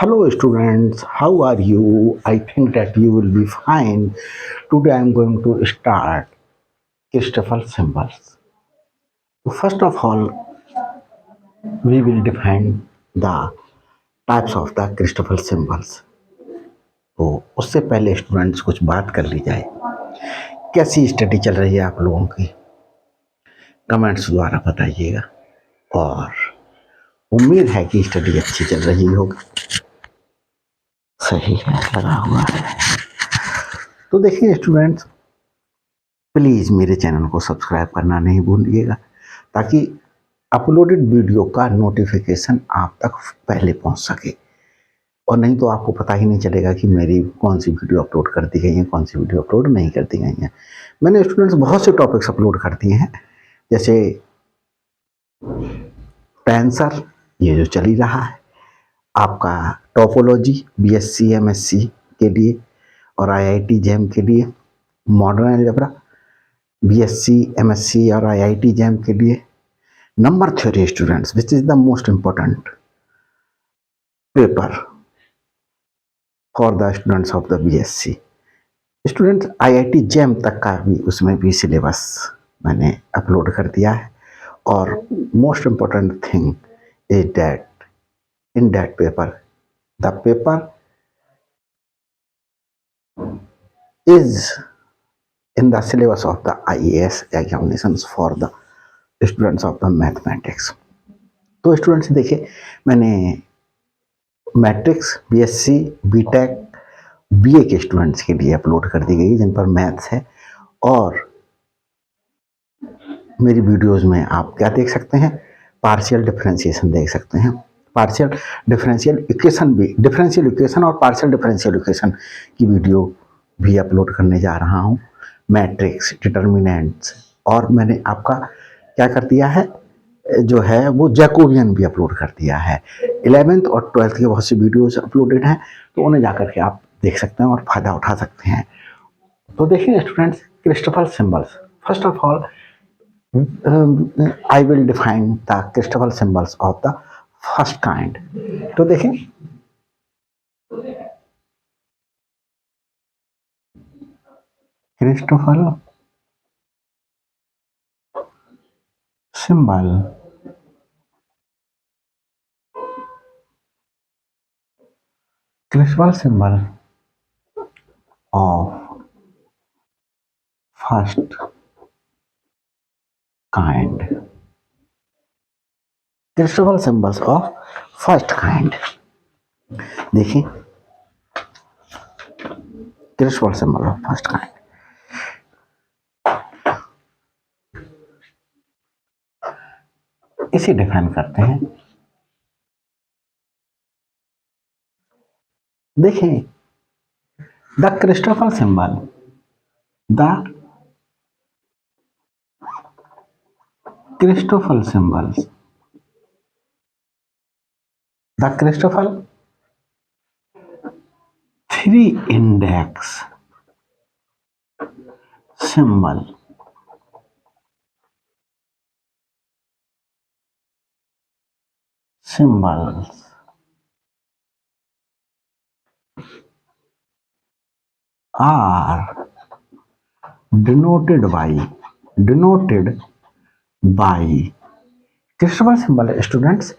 Hello students, how are you? I think that you will be fine. Today I am going to start Christoffel symbols. First of all, we will define the types of the Christoffel symbols. तो उससे पहले students कुछ बात कर ली जाए। कैसी study चल रही है आप लोगों की? कमेंट्स द्वारा बताइएगा और उम्मीद है कि स्टडी अच्छी चल रही होगी। सही है, लगा हुआ है। तो देखिए स्टूडेंट्स, प्लीज़ मेरे चैनल को सब्सक्राइब करना नहीं भूलिएगा ताकि अपलोडेड वीडियो का नोटिफिकेशन आप तक पहले पहुंच सके। और नहीं तो आपको पता ही नहीं चलेगा कि मेरी कौन सी वीडियो अपलोड कर दी गई है, कौन सी वीडियो अपलोड नहीं कर दी गई है। मैंने स्टूडेंट्स बहुत से टॉपिक्स अपलोड कर दिए हैं, जैसे टेंसर, ये जो चल ही रहा है, आपका टोपोलॉजी बीएससी एमएससी के लिए और आईआईटी जेम के लिए, मॉडर्न अलजेब्रा बीएससी एमएससी और आईआईटी जेम के लिए, number theory students which is the most important paper for the students of the BSc students. IIT JAM तक का भी उसमें भी सिलेबस मैंने अपलोड कर दिया है। और most important thing is that in that paper the paper is in the syllabus of the IAS examinations for the students of the mathematics। तो स्टूडेंट्स देखिए, मैंने मैट्रिक्स बीएससी बीटेक बीए के students के लिए अपलोड कर दी गई जिन पर maths है। और मेरी वीडियोस में आप क्या देख सकते हैं, पार्शियल डिफरेंशिएशन देख सकते हैं, पार्शियल डिफरेंशियल इक्वेशन भी, डिफरेंशियल इक्वेशन और पार्शियल डिफरेंशियल इक्वेशन की वीडियो भी अपलोड करने जा रहा हूँ, मैट्रिक्स डिटर्मिनेंट्स। और मैंने आपका क्या कर दिया है जो है वो जैकोबियन भी अपलोड कर दिया है। 11th और 12th के बहुत सी वीडियोस अपलोडेड हैं, तो उन्हें जाकर के आप देख सकते हैं और फ़ायदा उठा सकते हैं। तो देखिए students, Christoffel symbols, first of all I will define the Christoffel symbols of the first kind। तो देखें, Christoffel symbol Christoffel symbol of first kind, Christoffel symbols of first kind। देखिए, Christoffel symbol of first kind, इसे define करते हैं। देखिए, the Christoffel symbol, the Christoffel symbols, the Christoffel three index symbol symbols are denoted by Christoffel symbol students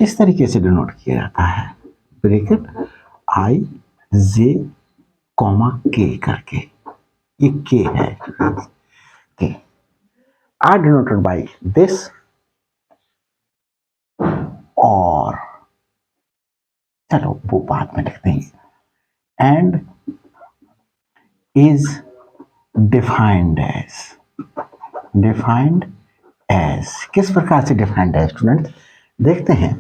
इस तरीके से denote किया जाता है, ब्रैकेट आई जे कॉमा के करके, ये के है के, आर डिनोटेड बाय दिस और, चलो वो बाद में लिखते हैं, एंड इज डिफाइंड एज किस प्रकार से डिफाइंड है स्टूडेंट, देखते हैं।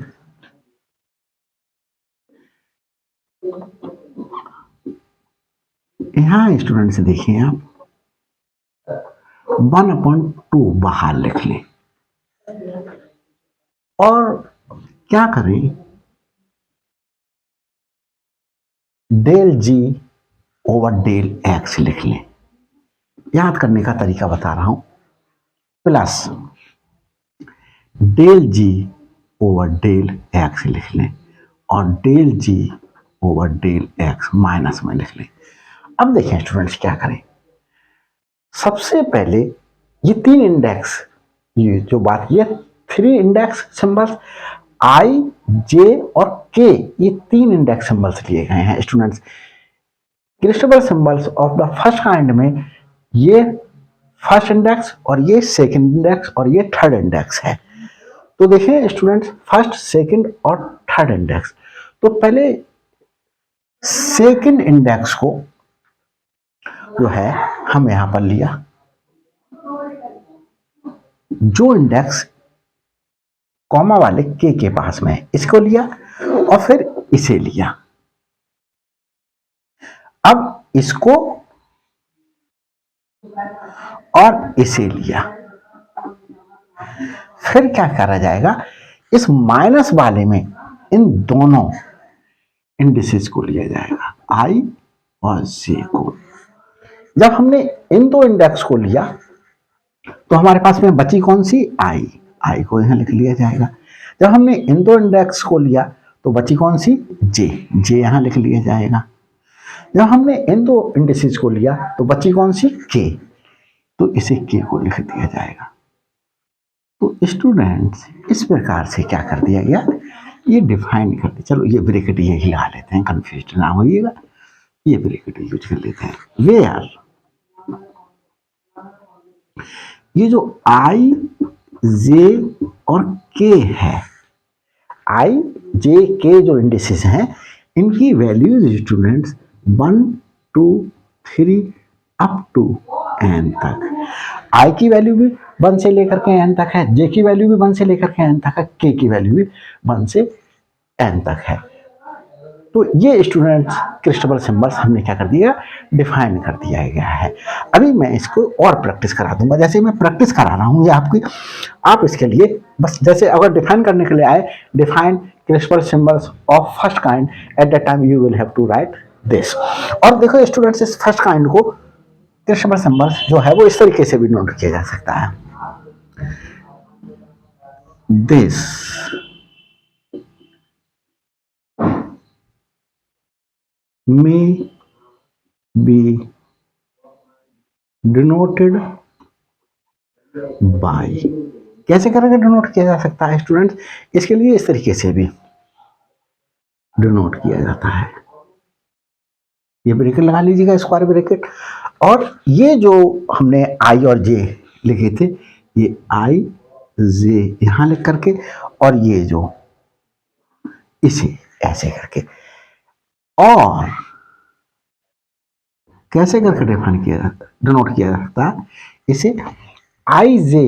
यहां स्टूडेंट से देखिए आप 1/2 बाहर लिख लें और क्या करें, del G over del X लिख लें। याद करने का तरीका बता रहा हूं, plus del G over del X लिख लें और del G over del x minus में लिख लें। अब देखें स्टूडेंट्स क्या करें। सबसे पहले ये तीन इंडेक्स, ये जो बात ये थ्री इंडेक्स सिंबल्स आई जे और के, ये तीन इंडेक्स सिंबल्स लिए गए हैं students. क्रिस्टबल symbols of the first kind में ये फर्स्ट इंडेक्स और ये सेकंड इंडेक्स और ये थर्ड इंडेक्स है। तो देखें स्टूडेंट्स, फर्स्ट सेकंड और थर्ड इंडेक्स। तो पहले सेकंड इंडेक्स को जो है हम यहां पर लिया, जो इंडेक्स कॉमा वाले के पास में है इसको लिया और फिर इसे लिया। अब इसको और इसे लिया, फिर क्या करा जाएगा, इस माइनस वाले में इन दोनों इंडिसेस को लिया जाएगा, आई और जे को। जब हमने इन दो इंडेक्स को लिया तो हमारे पास में बची कौन सी, आई को यहां लिख लिया जाएगा। जब हमने इन दो इंडेक्स को लिया तो बची कौन सी, जे यहां लिख लिया जाएगा। जब हमने इन दो इंडिसेस को लिया तो बची कौन सी, के, तो इसे के को लिख दिया जाएगा। तो स्टूडेंट्स इस प्रकार से क्या कर दिया गया, ये डिफाइन कर दिया। चलो ये ब्रैकेट ये ही लगा लेते हैं, कंफ्यूज ना होइएगा, ये ब्रैकेट यूज कर लेते हैं। वे आर, ये जो आई जे और के है, आई जे के जो इंडिसेस हैं इनकी values students 1 2 3 up to n तक। आई की वैल्यू भी 1 से लेकर के n तक है, जे की वैल्यू भी 1 से लेकर के n तक है, के की वैल्यू भी 1 से n तक है। तो ये स्टूडेंट्स क्रिस्टबल सिंबल्स हमने क्या कर दिया, डिफाइन कर दिया गया है। अभी मैं इसको और प्रैक्टिस करा दूंगा, जैसे मैं प्रैक्टिस करा रहा हूँ ये आपकी, आप इसके लिए बस जैसे अगर डिफाइन करने के लिए आए, define Christoffel symbols of first kind, at that time you will have to write this. और देखो स्टूडेंट्स, इस फर्स्ट काइंड को क्रिस्टबल सिंबल्स जो है वो इस तरीके से भी नोट किया जा सकता है, this may be denoted by, कैसे करके डिनोट किया जा सकता है स्टूडेंट्स, इसके लिए इस तरीके से भी डिनोट किया जाता है। ये ब्रैकेट लगा लीजिएगा, स्क्वायर ब्रैकेट, और ये जो हमने आई और जे लिखे थे, ये आई जे यहां लिख करके, और ये जो इसे ऐसे करके, और कैसे करके डिफाइन किया जाता, डिनोट किया जाता है, इसे आई जे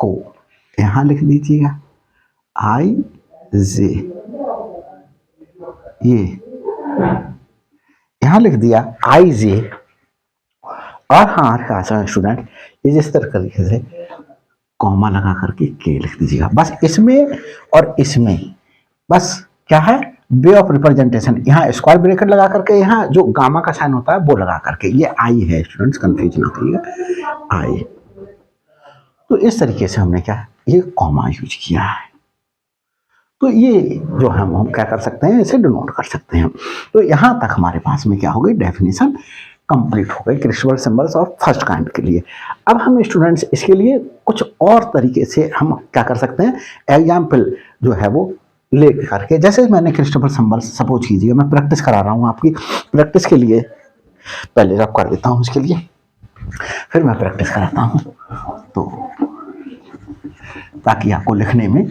को यहां लिख दीजिएगा, आई जे, ये यहां लिख दिया आई जे, और हाँ स्टूडेंट ये जिस तरह तरीके से कॉमा लगा करके के लिख दीजिएगा, बस इसमें और इसमें बस क्या है, वे ऑफ रिप्रेजेंटेशन, यहाँ स्क्वायर ब्रैकेट लगा करके, यहाँ जो गामा का साइन होता है वो लगा करके, ये आई है स्टूडेंट्स, कंफ्यूज ना होइएगा, आई। तो इस तरीके से हमने क्या, ये कॉमा यूज किया है। तो ये जो हम क्या कर सकते हैं, इसे डिनोट कर सकते हैं। तो यहाँ तक हमारे पास में क्या हो गई, डेफिनेशन कंप्लीट हो गई क्रिस्टबल सिंबल्स ऑफ फर्स्ट काइंड के लिए। अब हम स्टूडेंट्स इसके लिए कुछ और तरीके से हम क्या कर सकते हैं, एग्जाम्पल जो है वो ले करके, जैसे मैंने क्रिस्टबल सिंबल्स सपोज कीजिए, मैं प्रैक्टिस करा रहा हूँ आपकी, प्रैक्टिस के लिए पहले रब कर देता हूँ इसके लिए, फिर मैं प्रैक्टिस कराता हूँ, तो ताकि आपको लिखने में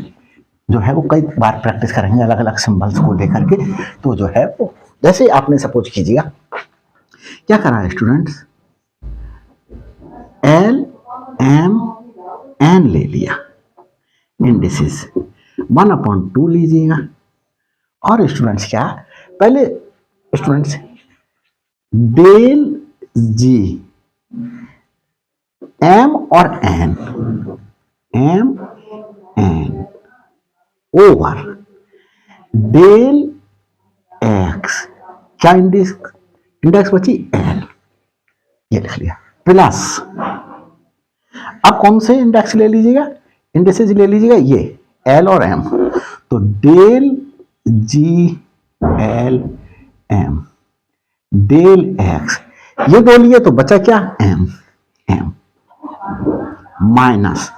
जो है वो कई बार प्रैक्टिस करेंगे अलग अलग सिंबल्स को लेकर के। तो जो है वो जैसे आपने सपोज कीजिएगा, क्या करा है स्टूडेंट्स, एल एम एन ले लिया इंडिसेस, 1/2 लीजिएगा, और स्टूडेंट्स क्या, पहले स्टूडेंट्स डेल जी एम और N, M N over del X, क्या इंडेक्स बची, एल, ये लिख लिया, प्लस अब कौन से इंडेक्स ले लीजिएगा, इंडेक्सेस ले लीजिएगा, ये एल और एम, तो डेल GLM, डेल एक्स, ये दो लिए तो बचा क्या, एम, एम माइनस,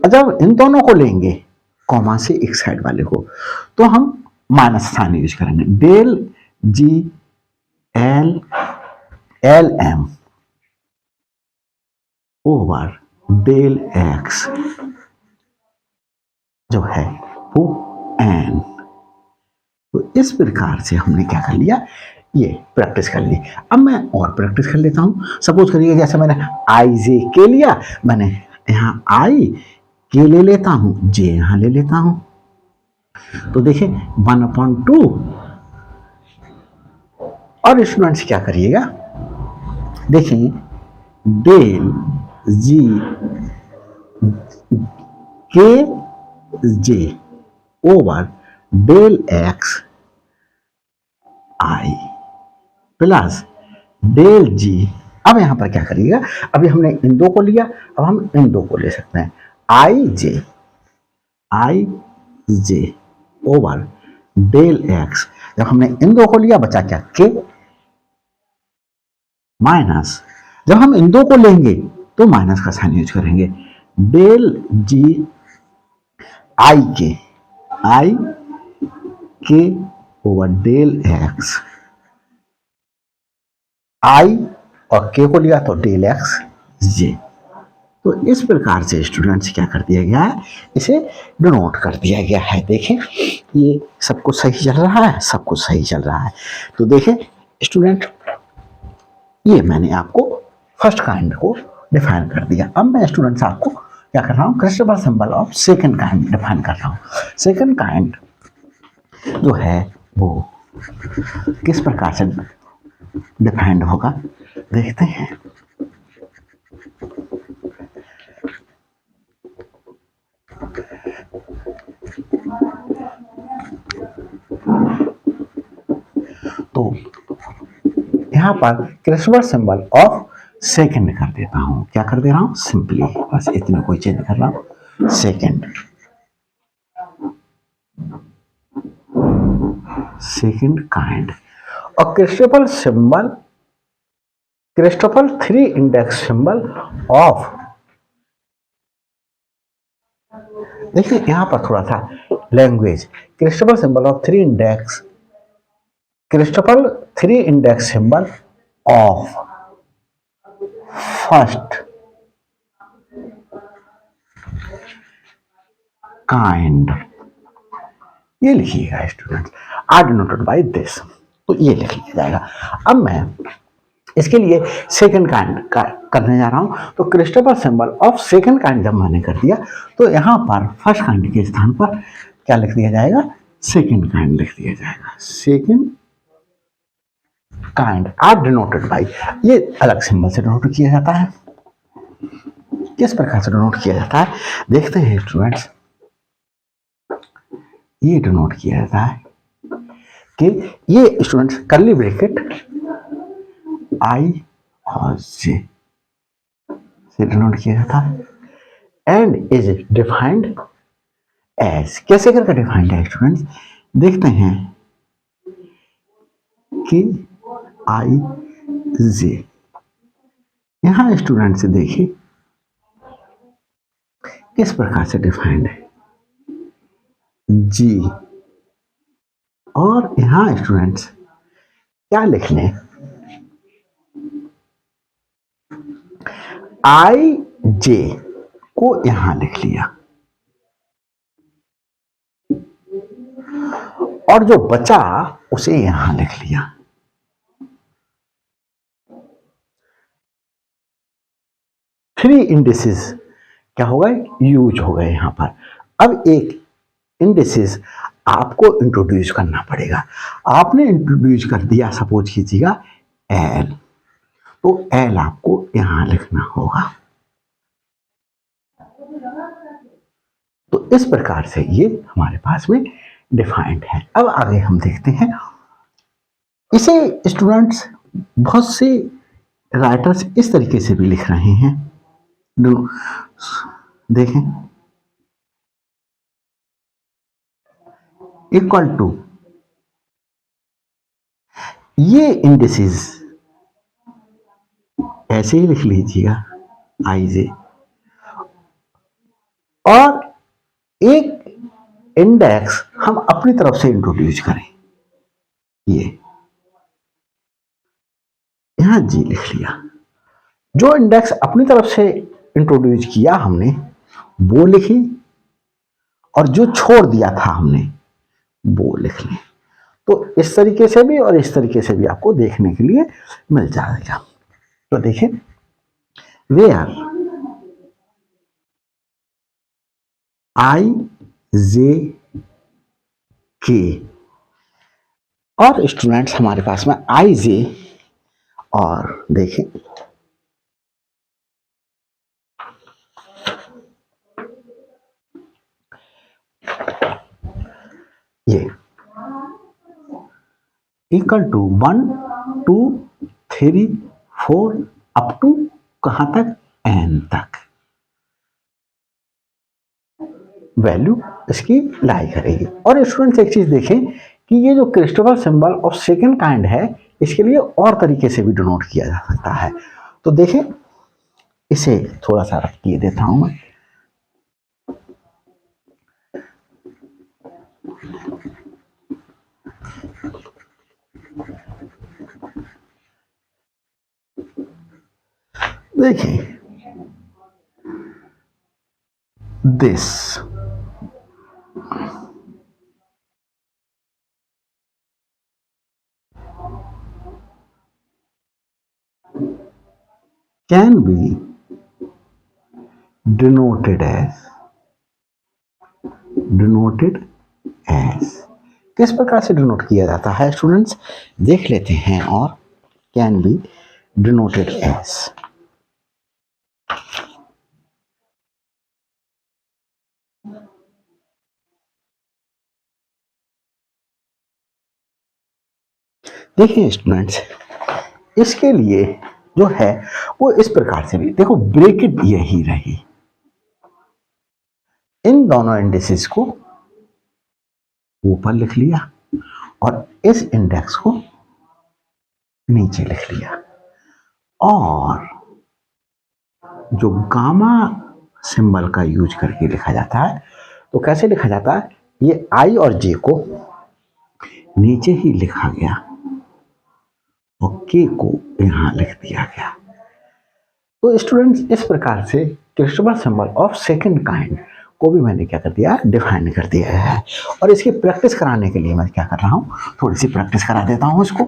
जब इन दोनों को लेंगे कॉमा से एक साइड वाले को तो हम माइनस साइन यूज करेंगे, del GLM over del X जो है वो एन। तो इस प्रकार से हमने क्या कर लिया, ये प्रैक्टिस कर ली। अब मैं और प्रैक्टिस कर लेता हूं। सपोज करिए जैसे मैंने आई जे के लिया, मैंने यहां आई के ले लेता हूं, जे यहां ले लेता हूं, तो देखिए 1/2। और स्टूडेंट्स क्या करिएगा, देखिए डेल जी के जे ओवर डेल एक्स आई प्लस डेल जी। अब यहां पर क्या करिएगा, अभी हमने इन दो को लिया, अब हम इन दो को ले सकते हैं, आई जे ओवर डेल एक्स। जब हमने इन दो को लिया बचा क्या, के माइनस, जब हम इन दो को लेंगे तो माइनस का साइन यूज करेंगे, डेल जी आई के ओवर डेल एक्स, आई और के को लिया तो डेल एक्स जे। तो इस प्रकार से स्टूडेंट्स क्या कर दिया गया है, इसे डिनोट कर दिया गया है। देखें ये सब कुछ सही चल रहा है, सब कुछ सही चल रहा है। तो देखें स्टूडेंट, ये मैंने आपको फर्स्ट काइंड को डिफाइन कर दिया। अब मैं स्टूडेंट्स आपको क्या कर रहा हूँ, Christopher symbol of second kind define कर रहा हूँ। सेकंड काइंड जो है वो किस प्रकार से डिफाइंड होगा देखते हैं। तो यहां पर क्रिस्टोफर सिंबल ऑफ सेकंड कर देता हूं, क्या कर दे रहा हूं, सिंपली बस इतने कोई चेंज कर रहा हूं, सेकंड काइंड। और Christoffel symbol, Christoffel 3 index symbol of, देखिए यहां पर थोड़ा सा language, Christoffel symbol of 3 index, Christoffel 3 index symbol of first kind, ये लिखिएगा students, are denoted by this, तो ये लिख लिया जाएगा। अब मैं इसके लिए सेकंड काइंड करने जा रहा हूं, तो Christopher symbol of second kind जब मैंने कर दिया तो यहां पर फर्स्ट काइंड के स्थान पर क्या लिख दिया जाएगा, सेकंड काइंड लिख दिया जाएगा, second kind are denoted by, ये अलग सिंबल से डिनोट किया जाता है। किस प्रकार से डिनोट किया जाता है देखते हैं स्टूडेंट्स। ये डिनोट किया जाता है कि ये स्टूडेंट्स कर्ली ब्रैकेट आई और जे से डिनोट किया जाता है, एंड इज डिफाइंड एज, कैसे करके डिफाइंड है स्टूडेंट्स देखते हैं कि आई जे, यहां स्टूडेंट से देखिए किस प्रकार से डिफाइंड है, जी, और यहां स्टूडेंट्स क्या लिख लें, आई जे को यहां लिख लिया, और जो बचा उसे यहां लिख लिया। थ्री इंडिसेस क्या हो गए, यूज हो गए यहां पर। अब एक इंडिसेस आपको इंट्रोड्यूस करना पड़ेगा, आपने इंट्रोड्यूस कर दिया, सपोज कीजिएगा एल, तो एल आपको यहां लिखना होगा। तो इस प्रकार से ये हमारे पास में डिफाइंड है। अब आगे हम देखते हैं, इसे स्टूडेंट्स बहुत से राइटर्स इस तरीके से भी लिख रहे हैं, देखें, इक्वल टू ये इंडिसेस ऐसे ही लिख लीजिएगा, आई जे, और एक इंडेक्स हम अपनी तरफ से इंट्रोड्यूस करें, ये यहां जी लिख लिया। जो इंडेक्स अपनी तरफ से इंट्रोड्यूस किया हमने वो लिखे, और जो छोड़ दिया था हमने वो लिख लें। तो इस तरीके से भी और इस तरीके से भी आपको देखने के लिए मिल जाएगा। तो देखिए, वेयर आई जे के, और स्टूडेंट्स हमारे पास में आई जे, और देखें ये इक्वल टू 1 2 3 4 अप टू कहां तक, एन तक वैल्यू इसकी लाई करेगी। और स्टूडेंट्स एक चीज देखें कि ये जो Christopher symbol of second kind है, इसके लिए और तरीके से भी डिनोट किया जा सकता है। तो देखें, इसे थोड़ा सा रख दिए देता हूं मैं। देखिए, this can be denoted as, किस प्रकार से डिनोट किया जाता है स्टूडेंट्स, देख लेते हैं। और कैन बी डिनोटेड एज, देखिए स्टूडेंट्स, इसके लिए जो है वो इस प्रकार से भी देखो, ब्रेकेट यही रही, इन दोनों इंडेक्सेस को ऊपर लिख लिया और इस इंडेक्स को नीचे लिख लिया। और जो गामा सिंबल का यूज करके लिखा जाता है, तो कैसे लिखा जाता है, ये आई और जे को नीचे ही लिखा गया और के को यहां लिख दिया गया। तो स्टूडेंट्स, इस प्रकार से Christopher symbol of second kind को भी मैंने क्या कर दिया, डिफाइन कर दिया है। और इसकी प्रैक्टिस कराने के लिए मैं क्या कर रहा हूँ, थोड़ी सी प्रैक्टिस करा देता हूँ इसको,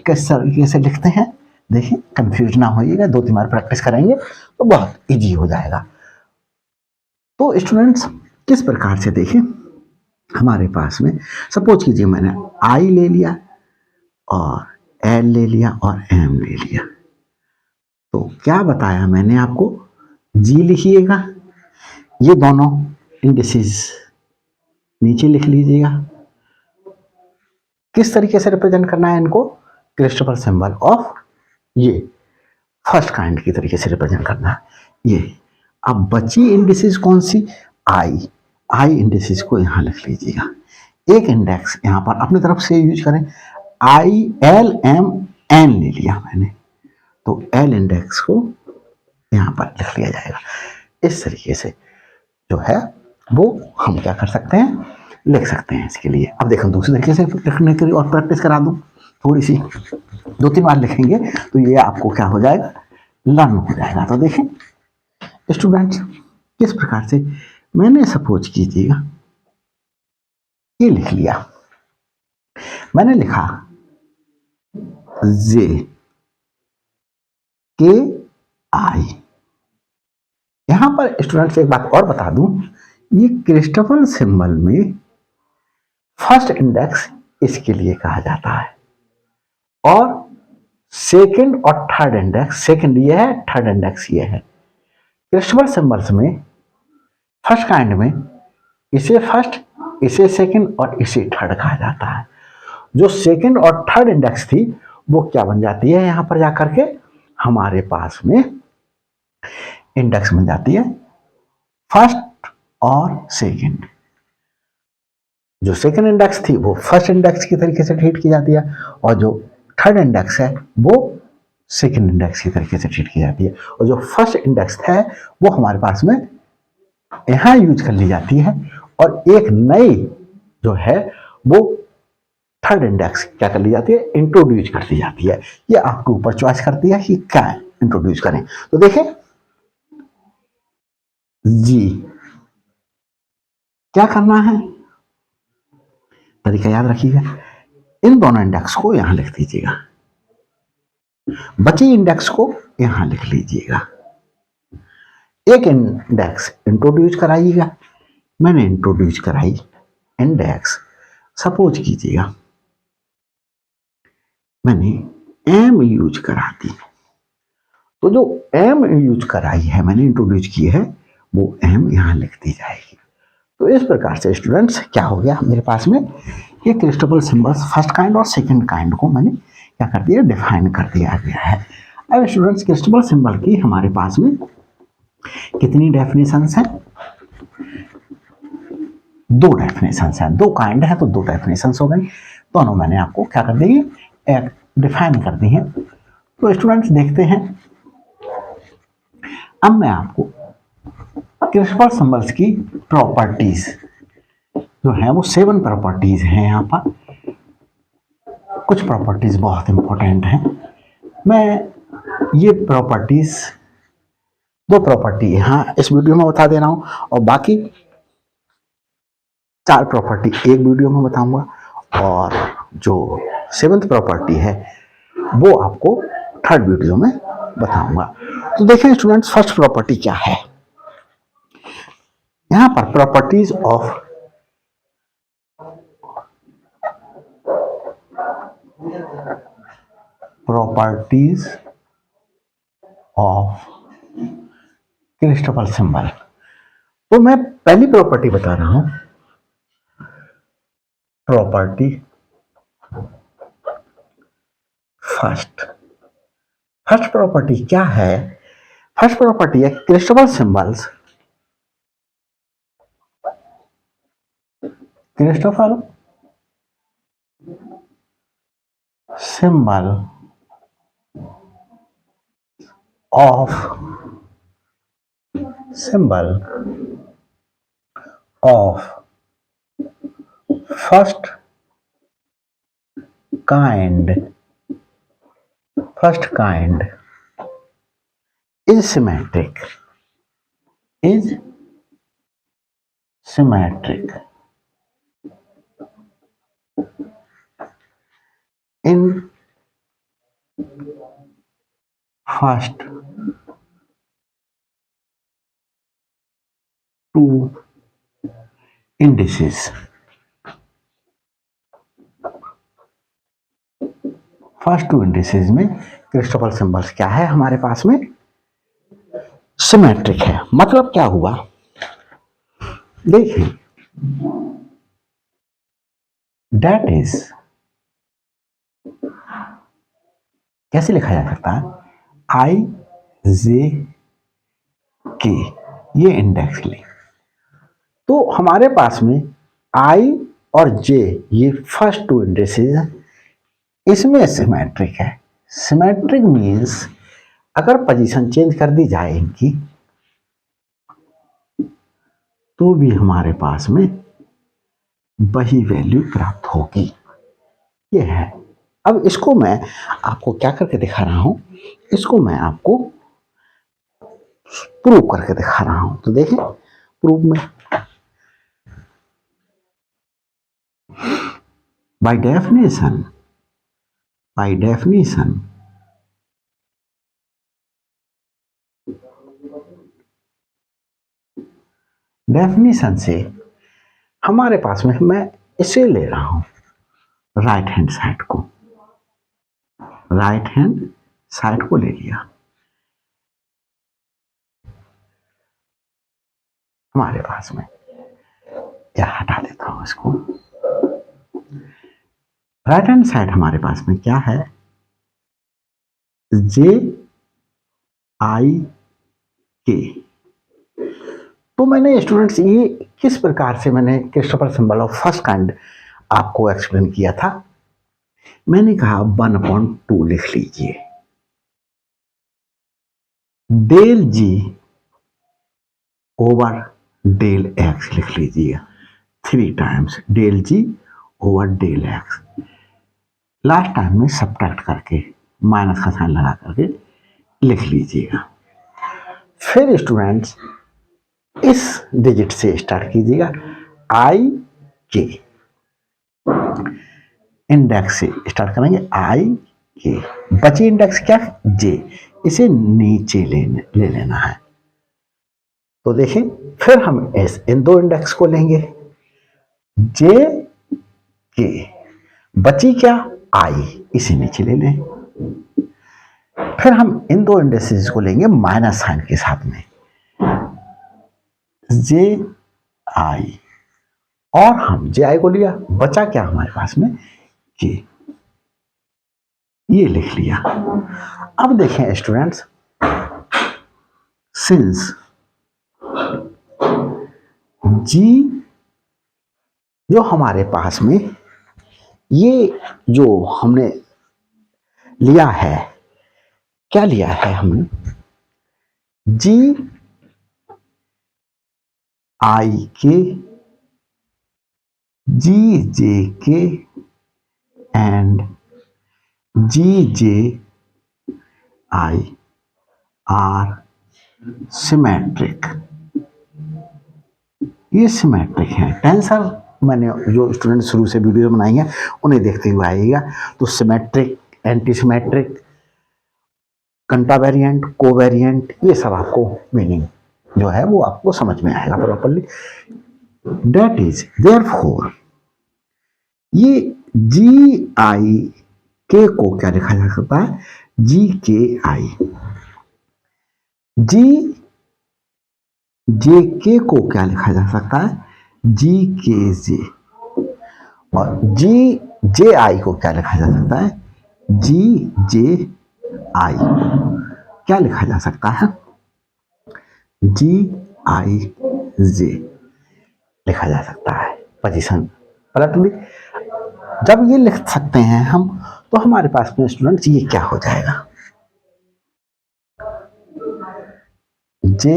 किस तरीके से लिखते हैं। देखिए, कंफ्यूज ना होइएगा, 2-3 बार प्रैक्टिस करेंगे तो बहुत इजी हो जाएगा। तो स्टूडेंट्स, किस प्रकार से देखिए, हमारे पास में सपोज कीजिए मैंने आई ले लिया और एल ले लिया और एम ले लिया, तो क्या बताया मैंने आपको, जी लिखिएगा, ये दोनों इंडिसेस नीचे लिख लीजिएगा। किस तरीके से रिप्रेजेंट करना है इनको, क्रिस्टोफर सिंबल ऑफ ये फर्स्ट काइंड की तरीके से रिप्रेजेंट करना है ये। अब बची इंडिसेस कौन सी, आई इंडिसेस को यहां लिख लीजिएगा। एक इंडेक्स यहां पर अपनी तरफ से यूज करें, आई एल एम एन ले लिया मैंने, तो एल इंडेक्स को यहां पर लिख लिया जाएगा। इस तरीके से जो है वो हम क्या कर सकते हैं, लिख सकते हैं इसके लिए। अब देखो, दूसरे तरीके से लिखने के लिए और प्रैक्टिस करा दूं थोड़ी सी, 2-3 बार लिखेंगे तो ये आपको क्या हो जाएगा, लर्न हो जाएगा। तो देखें स्टूडेंट्स, किस प्रकार से मैंने सपोज कीजिएगा ये लिख लिया, मैंने लिखा जे के आई। यहां पर स्टूडेंट्स एक बात और बता दूं, ये क्रिस्टोफर सिंबल में फर्स्ट इंडेक्स इसके लिए कहा जाता है, और सेकंड और थर्ड इंडेक्स, सेकंड ये है, थर्ड इंडेक्स ये है। क्रिस्टोफर सिंबल्स में फर्स्ट काइंड में इसे फर्स्ट, इसे सेकंड और इसे थर्ड कहा जाता है। जो सेकंड और थर्ड इंडेक्स थी वो क्या बन जाती है, यहां पर जाकर के हमारे पास में इंडेक्स बन जाती है फर्स्ट और सेकंड। जो सेकंड इंडेक्स थी वो फर्स्ट इंडेक्स की तरीके से ट्रीट की जाती है, और जो थर्ड इंडेक्स है वो सेकंड इंडेक्स की तरीके से ट्रीट की जाती है, और जो फर्स्ट इंडेक्स है वो हमारे पास में यहाँ यूज कर ली जाती है, और एक नई जो है वो थर्ड इंडेक्स क्या कर ली जाती है, इंट्रोड्यूस कर दी जाती है। ये आपके ऊपर चॉइस करती है कि क्या इंट्रोड्यूस करें। तो देखें जी, क्या करना है, तरीका याद रखिएगा। इन दोनों इंडेक्स को यहां लिख दीजिएगा, बची इंडेक्स को यहां लिख लीजिएगा। एक इंडेक्स इंट्रोड्यूस कराइएगा, मैंने इंट्रोड्यूस कराई इंडेक्स, सपोज कीजिएगा मैंने एम यूज करा दी, तो जो एम यूज कराई है मैंने इंट्रोड्यूस की है वो एम यहां लिख दी जाएगी। तो इस प्रकार से स्टूडेंट्स क्या हो गया, मेरे पास में ये क्रिस्टोफल सिंबल्स फर्स्ट काइंड और सेकंड काइंड को मैंने क्या कर दिया, डिफाइन कर दिया गया है। अब स्टूडेंट्स क्रिस्टोफल सिंबल की हमारे पास में कितनी डेफिनेशंस हैं, दो डेफिनेशंस हैं, दो काइंड है तो दो डेफिनेशंस हो गई, दोनों मैंने आपको क्या कर दी, एक डिफाइन कर दी है। तो स्टूडेंट्स देखते हैं, अब मैं आपको क्रिस्टोफल सिंबल्स की प्रॉपर्टीज जो है वो 7 प्रॉपर्टीज हैं। यहाँ पर कुछ प्रॉपर्टीज बहुत इंपॉर्टेंट हैं, मैं ये प्रॉपर्टीज दो प्रॉपर्टी यहाँ इस वीडियो में बता दे रहा हूँ, और बाकी 4 प्रॉपर्टी एक वीडियो में बताऊंगा, और जो 7th प्रॉपर्टी है वो आपको थर्ड वीडियो में बताऊंगा। तो देखें स्टूडेंट्स, फर्स्ट प्रॉपर्टी क्या है, यहां पर प्रॉपर्टीज ऑफ क्रिस्टोफल सिंबल। तो मैं पहली प्रॉपर्टी बता रहा हूं, प्रॉपर्टी फर्स्ट प्रॉपर्टी क्या है, फर्स्ट प्रॉपर्टी है Christoffel symbol of first kind is symmetric in first two indices। First 2 indices में क्रिस्टोफल सिंबल्स क्या है हमारे पास में, सिमेट्रिक है। मतलब क्या हुआ, देखिए दैट इज, कैसे लिखा जा सकता है, आई जे के, ये इंडेक्स ले, तो हमारे पास में आई और जे ये फर्स्ट 2 इंडेक्सेस हैं, इसमें सिमेट्रिक है। सिमेट्रिक मींस अगर पोजीशन चेंज कर दी जाए इनकी तो भी हमारे पास में वही वैल्यू प्राप्त होगी, ये है। अब इसको मैं आपको क्या करके दिखा रहा हूं, इसको मैं आपको प्रूव करके दिखा रहा हूं। तो देखिए प्रूफ में बाय डेफिनेशन से हमारे पास में, मैं इसे ले रहा हूं राइट हैंड साइड को ले लिया, हमारे पास में, या हटा देता हूं इसको, राइट हैंड साइड हमारे पास में क्या है, जे आई के। तो मैंने स्टूडेंट्स ये किस प्रकार से मैंने Christoffel symbol of first kind आपको एक्सप्लेन किया था, मैंने कहा 1/2 लिख लीजिए, del G over del X लिख लीजिए, 3 times del G over del X, last time में सब्ट्रैक्ट करके माइनस का साइन लगा करके लिख लीजिएगा। फिर स्टूडेंट्स इस डिजिट से स्टार्ट कीजिएगा, आई के इंडेक्स से स्टार्ट करेंगे, आई के बची इंडेक्स क्या है, जे, इसे नीचे ले लेना है। तो देखें, फिर हम इन दो इंडेक्स को लेंगे, जे के, बची क्या, आई, इसे नीचे ले लें। फिर हम इन दो इंडेक्सेस को लेंगे माइनस साइन के साथ में, जे आई, और हम जे आई को लिया, बचा क्या हमारे पास में, के, ये लिख लिया। अब देखें स्टूडेंट्स, सिंस जी जो हमारे पास में ये जो हमने लिया है, क्या लिया है हमने, जी आई के, G J K and G J I are symmetric, ये सिमेट्रिक है। टेंसर मैंने जो स्टूडेंट शुरू से वीडियो बनाई है उन्हें देखते हुए आइएगा। तो सिमेट्रिक, एंटी सिमेट्रिक, कंट्रावेरिएंट, कोवेरिएंट, ये सब आपको मीनिंग जो है वो आपको समझ में आएगा प्रॉपर्ली। दैट इज देयरफॉर ये जी आई के को क्या लिखा जा सकता है, जी के आई, जी जे के को क्या लिखा जा सकता है, जी के जे, और जी जे आई को क्या लिखा जा सकता है, जी जे आई, क्या लिखा जा सकता है, जी आई जे लिखा जा सकता है। पोजीशन पलट ली। जब ये लिख सकते हैं हम, तो हमारे पास में स्टूडेंट्स ये क्या हो जाएगा, जे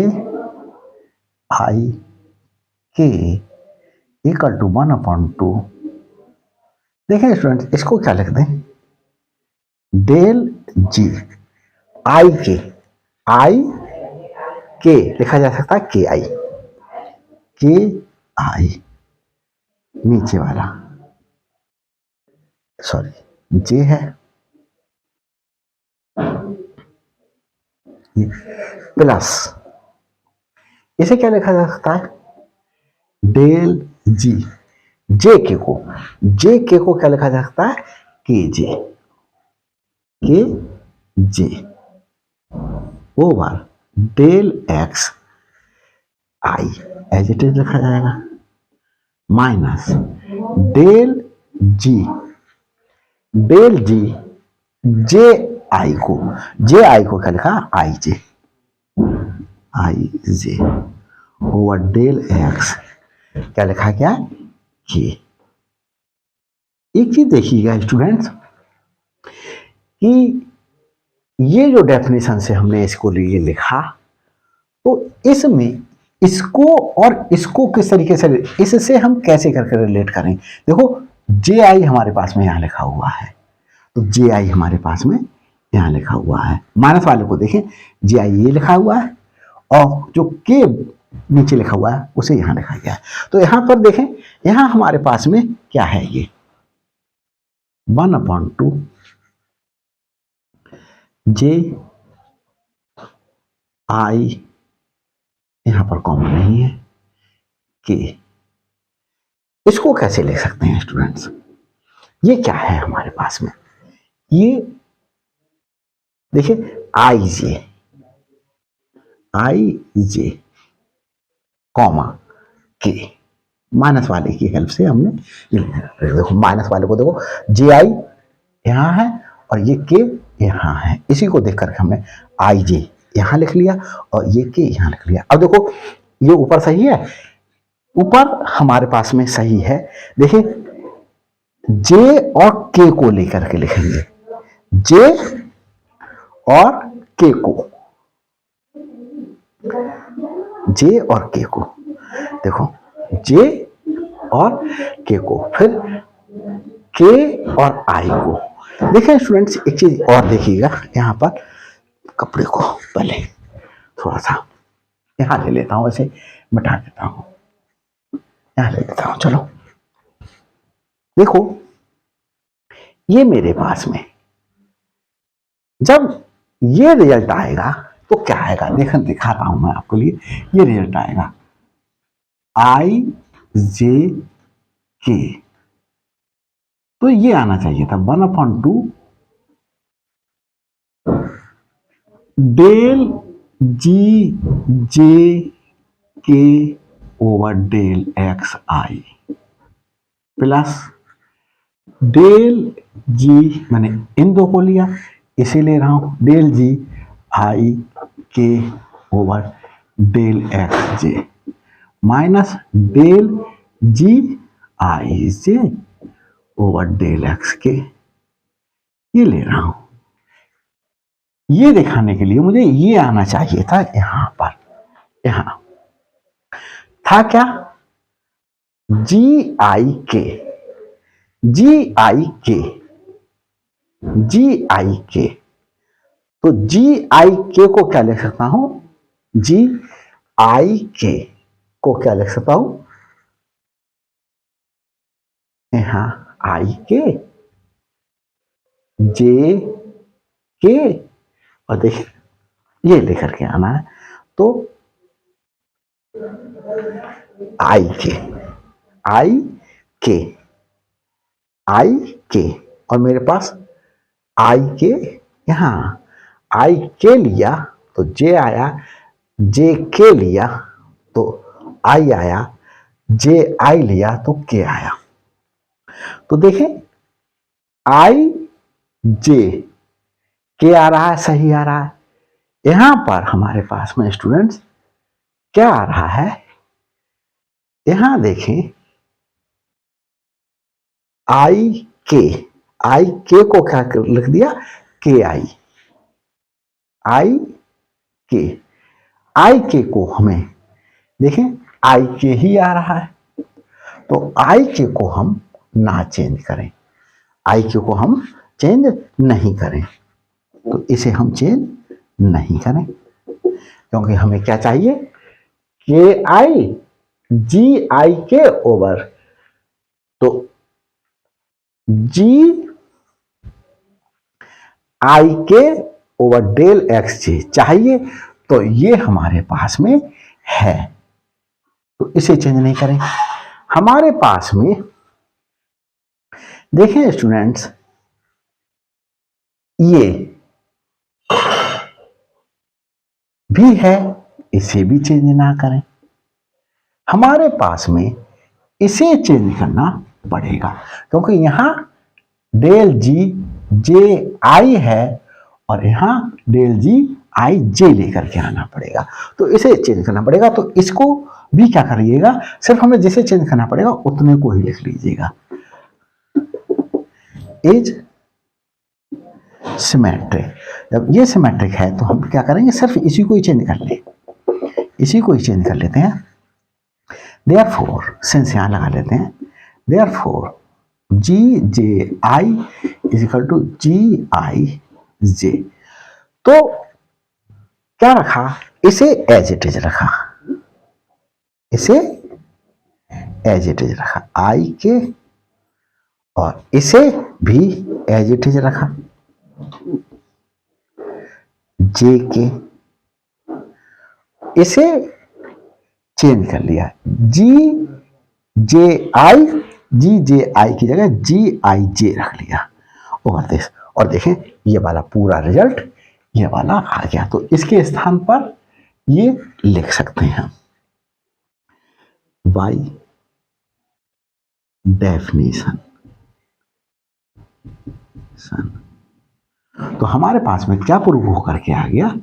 आई के इक्वल टू 1/2। देखें स्टूडेंट्स, इसको क्या लिख दें, डेल जी आई के लिखा जा सकता है, के आई नीचे वाला, सॉरी जे है, प्लस इसे क्या लिखा जा सकता है, डेल जी, जे के को क्या लिखा जा सकता है, K J over del X I, as it is लिखा जाएगा, माइनस डेल जी जे आई को क्या लिखा, आई जे ओवर डेल एक्स क्या लिखा गया, के। एक चीज देखिएगा स्टूडेंट्स कि ये जो डेफिनेशन से हमने इसको लिए लिखा, तो इसमें इसको और इसको किस तरीके से, इससे हम कैसे करके रिलेट करें। देखो जे आई हमारे पास में यहां लिखा हुआ है, तो जे आई हमारे पास में यहां लिखा हुआ है, माइनस वाले को देखें, जे आई ये लिखा हुआ है और जो के नीचे लिखा हुआ है उसे यहां लिखा गया है। तो यहां पर देखें, यहां हमारे पास में क्या है, ये 1/2 जे आई, यहां पर कॉमन नहीं है, के। इसको कैसे लिख सकते हैं स्टूडेंट्स, ये क्या है हमारे पास में, ये देखिए आई जे कॉमा के, माइनस वाले की हेल्प से हमने देखो, माइनस वाले को देखो, जे आई यहां है और ये के यहां है, इसी को देख करके हमने आई जे यहां लिख लिया और ये के यहां लिख लिया। अब देखो ये ऊपर सही है, ऊपर हमारे पास में सही है, देखिए जे और के को लेकर के लिखेंगे, जे और के को, जे और के को, देखो जे और के को, फिर के और आई को। देखिए स्टूडेंट्स, एक चीज और देखिएगा, यहां पर कपड़े को पहले थोड़ा सा यहां ले लेता हूं, ऐसे मिटा देता हूं, यहां ले लेता हूं। चलो देखो, ये मेरे पास में जब ये रिजल्ट आएगा तो क्या आएगा, दिखाता हूं मैं आपको लिए। ये रिजल्ट आएगा आई जे के, तो ये आना चाहिए था 1/2 डेल जी जे के ओवर डेल एक्स आई प्लस डेल जी, मैंने इन दो को लिया इसे ले रहा हूं, डेल जी आई के over del x J minus del ji I J over del x के, ये ले रहा हूं। ये दिखाने के लिए मुझे ये आना चाहिए था यहां पर, यहां था क्या, जी आई के, जी आई के, जी आई के, तो जी आई के को क्या लिख सकता हूं, जी आई के को क्या लिख सकता हूं, यहां आई के जे के, और देखिए ये लेकर के आना है, तो आई के, आई के, आई के, और मेरे पास आई के, यहां आई के लिया तो जे आया, जे के लिया तो आई आया, जे आई लिया तो के आया। तो देखें आई जे के आ रहा है, सही आ रहा है। यहां पर हमारे पास में स्टूडेंट्स क्या आ रहा है, यहां देखें आई के, आई के को क्या लिख दिया, के आई, आई के, आई के को हमें देखें आई के ही आ रहा है, तो आई के को हम ना चेंज करें, आई के को हम चेंज नहीं करें, तो इसे हम चेंज नहीं करें, क्योंकि हमें क्या चाहिए, के आई जी आई के ओवर, तो जी आई के ओवर डेल एक्स जे चाहिए, तो ये हमारे पास में है, तो इसे चेंज नहीं करें। हमारे पास में देखें स्टूडेंट्स, ये भी है, इसे भी चेंज ना करें। हमारे पास में इसे चेंज करना पड़ेगा, क्योंकि यहां डेल जी जे आई है और यहां डेल जी आई जे लेकर के आना पड़ेगा, तो इसे चेंज करना पड़ेगा। तो इसको भी क्या करिएगा, सिर्फ हमें जिसे चेंज करना पड़ेगा उतने को ही लिख लीजिएगा, इज सिमेट्रिक। जब ये सिमेट्रिक है तो हम क्या करेंगे, सिर्फ इसी को ही चेंज कर ले, इसी को ही चेंज कर लेते हैं। देयरफॉर सिंस यहां लगा लेते हैं, therefore G J I is equal to G I J, तो क्या रखा, इसे एज इट इज रखा, इसे एज इट इज रखा आई के, और इसे भी एज इट इज रखा जे के, इसे चेंज कर लिया, जी जे आई, जी जे आई की जगह जी आई जे रख लिया ओवर दिस, और देखें ये वाला पूरा रिजल्ट ये वाला आ गया, तो इसके स्थान पर ये लिख सकते हैं बाय डेफिनेशन। तो हमारे पास में क्या प्रूव होकर के आ गया,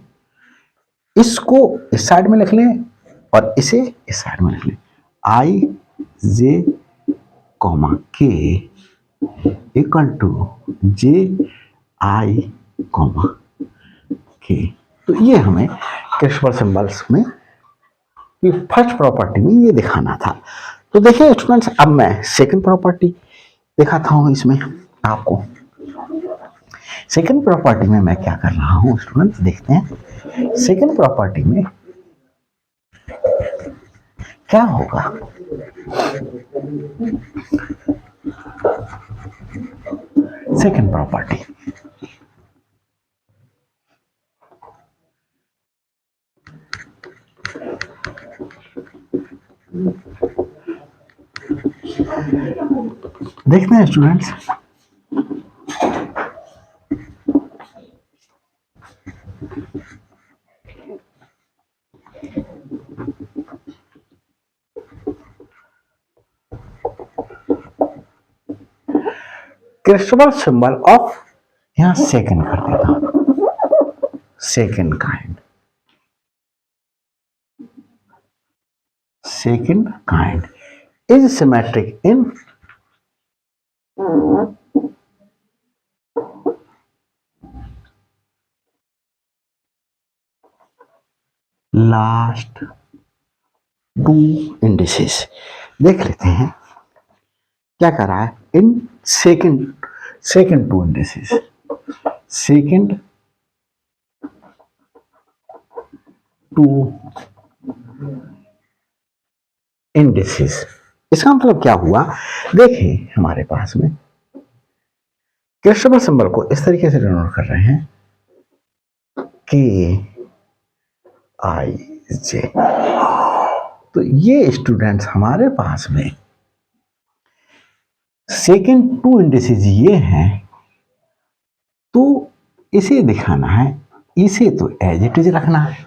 इसको इस साइड में लिख लें और इसे इस साइड में लिख लें, I J comma K equal to J I comma K. तो ये हमें क्रिस्टोफर सिंबल्स में ये फर्स्ट प्रॉपर्टी में ये दिखाना था। तो देखिए स्टूडेंट्स, अब मैं सेकंड प्रॉपर्टी दिखाता हूँ इसमें आपको। सेकंड प्रॉपर्टी में मैं क्या कर रहा हूँ स्टूडेंट्स, देखते हैं सेकंड प्रॉपर्टी में क्या होगा। सेकंड प्रॉपर्टी, देखते हैं स्टूडेंट्स। क्रिस्टोफर सिंबल ऑफ, यहां सेकंड कर देता हूं, second kind, second kind is symmetric in last two indices। देख लेते हैं क्या कर रहा है in second two indices, second two indices. इसका मतलब क्या हुआ, देखिए हमारे पास में क्रिस्टोफर सिंबल को इस तरीके से डिनोट कर रहे हैं के आई जे। तो ये स्टूडेंट्स हमारे पास में सेकंड टू इंडिसेस ये हैं, तो इसे दिखाना है, इसे तो एज इट इज रखना है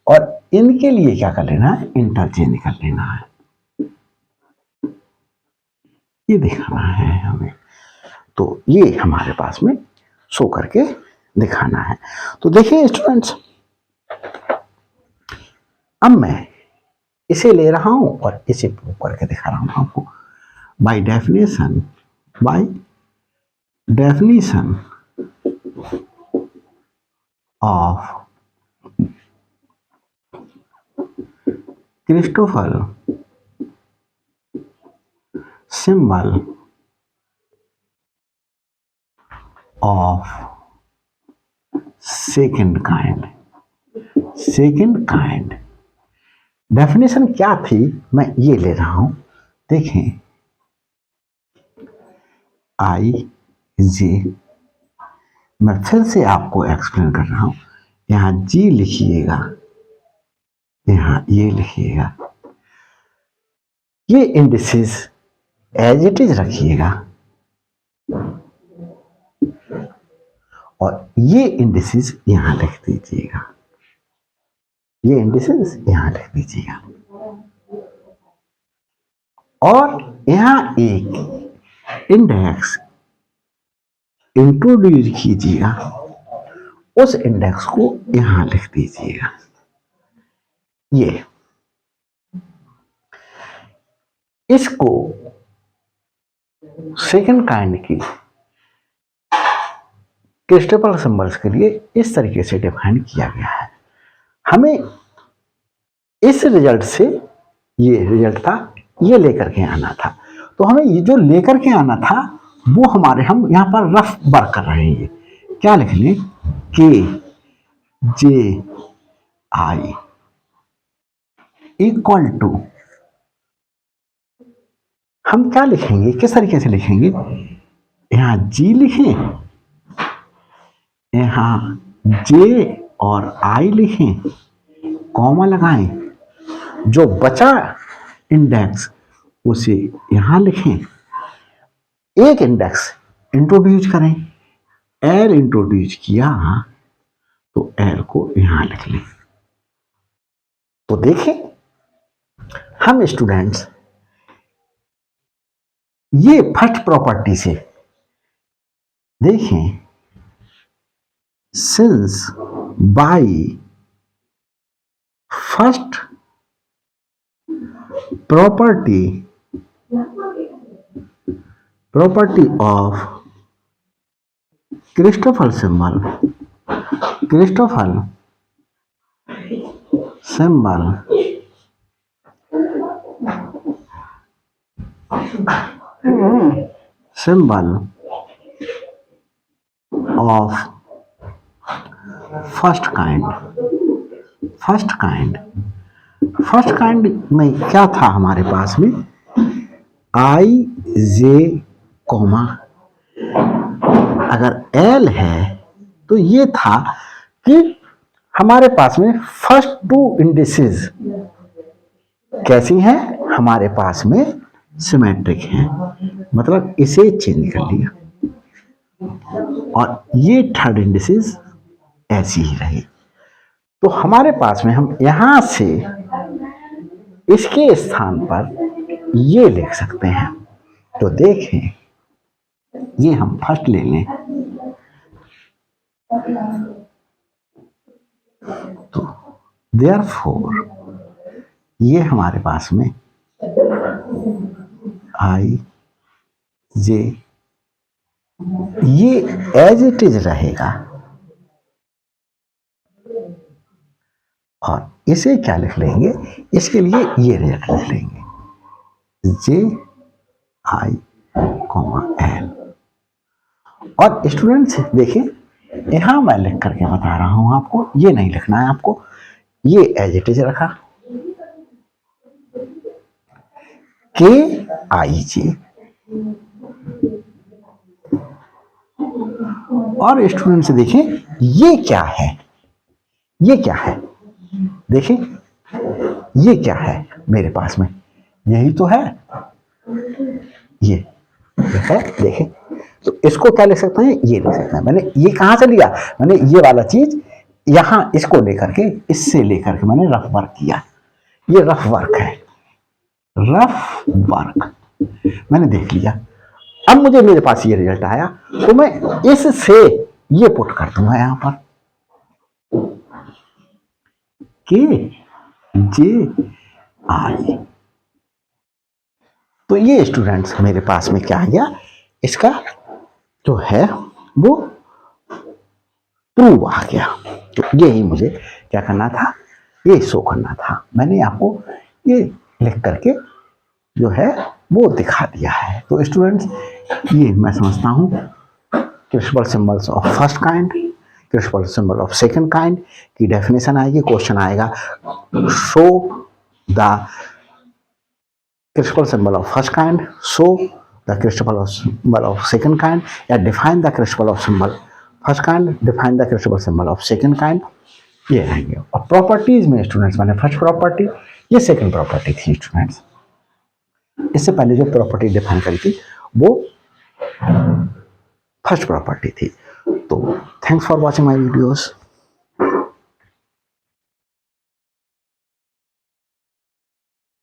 और इनके लिए क्या कर लेना है, इंटरचेंज कर लेना है, ये दिखाना है हमें। तो ये हमारे पास में शो करके दिखाना है। तो देखिए स्टूडेंट्स, अब मैं इसे ले रहा हूं और इसे प्रूव करके दिखा रहा हूं आपको। By definition of Christopher symbol of second kind, definition क्या थी, मैं ये ले रहा हूं। देखें आई जे, मैं फिर से आपको एक्सप्लेन कर रहा हूं। यहां जी लिखिएगा, यहां ये लिखिएगा, ये इंडिसेस एज इट इज रखिएगा और ये इंडिसेस यहां लिख दीजिएगा, ये इंडिसेस यहां लिख दीजिएगा और यहां एक इंडेक्स इंट्रोड्यूस कीजिएगा, उस इंडेक्स को यहां लिख दीजिएगा। ये इसको सेकंड काइंड की क्रिस्टोफर सिंबल्स के लिए इस तरीके से डिफाइन किया गया है। हमें इस रिजल्ट से, ये रिजल्ट था, ये लेकर के आना था। तो हमें ये जो लेकर के आना था वो हम यहां पर रफ वर्क कर रहे हैं। क्या लिख लें, के जे आई इक्वल टू, हम क्या लिखेंगे, किस तरीके से लिखेंगे, यहां जी लिखें, यहां जे और आई लिखें, कॉमा लगाएं, जो बचा इंडेक्स उसे यहां लिखें, एक इंडेक्स इंट्रोड्यूस करें, एल इंट्रोड्यूस किया तो एल को यहां लिख लें। तो देखें हम स्टूडेंट्स ये फर्स्ट प्रॉपर्टी से देखें, since by first property property of Christoffel symbol, Christoffel symbol symbol of first kind, first kind, first kind में क्या था हमारे पास में, आई जे कोमा, अगर एल है तो ये था कि हमारे पास में फर्स्ट टू इंडिसेस कैसी हैं, हमारे पास में सिमेट्रिक हैं, मतलब इसे चेंज कर लिया और ये थर्ड इंडिसेस ऐसी ही रही। तो हमारे पास में हम यहां से इसके स्थान पर ये लिख सकते हैं। तो देखें, ये हम फर्स्ट ले लें तो देयरफॉर ये हमारे पास में आई जे ये एज इट इज रहेगा और इसे क्या लिख लेंगे, इसके लिए ये लिख लेंगे जे आई कॉमा एल। और स्टूडेंट्स देखें, यहां मैं लिख करके बता रहा हूं आपको, ये नहीं लिखना है आपको, ये एज इट इज रखा के आई जे। और स्टूडेंट्स देखें ये क्या है, ये क्या है, देखिए ये क्या है मेरे पास में, यही तो है, ये है, देखें। तो इसको क्या लिख सकते हैं, ये लिख सकते हैं। मैंने ये कहां से लिया, मैंने ये वाला चीज यहां इसको लेकर के, इससे लेकर के मैंने रफ वर्क किया, ये रफ वर्क है, रफ वर्क मैंने देख लिया। अब मुझे मेरे पास ये रिजल्ट आया तो मैं इससे ये पुट कर दूंगा यहां पर के जे आई। तो ये स्टूडेंट्स मेरे पास में क्या आ गया, इसका जो है वो प्रूव आ गया। तो यही मुझे क्या करना था, ये शो करना था। मैंने आपको ये लिख करके जो है वो दिखा दिया है। तो स्टूडेंट्स ये मैं समझता हूँ Christoffel symbols of first kind, Christoffel symbol of second kind की डेफिनेशन आएगी, क्वेश्चन आएगा show the Christoffel symbol of first kind, show the Christoffel symbol of second kind, या define the Christoffel of symbol first kind, define the Christoffel symbol of second kind, ये रहेंगे। और properties में students मैंने first property, ये second property थी students. इससे पहले जो प्रॉपर्टी डिफाइन करी थी वो फर्स्ट प्रॉपर्टी थी। तो thanks for watching my videos.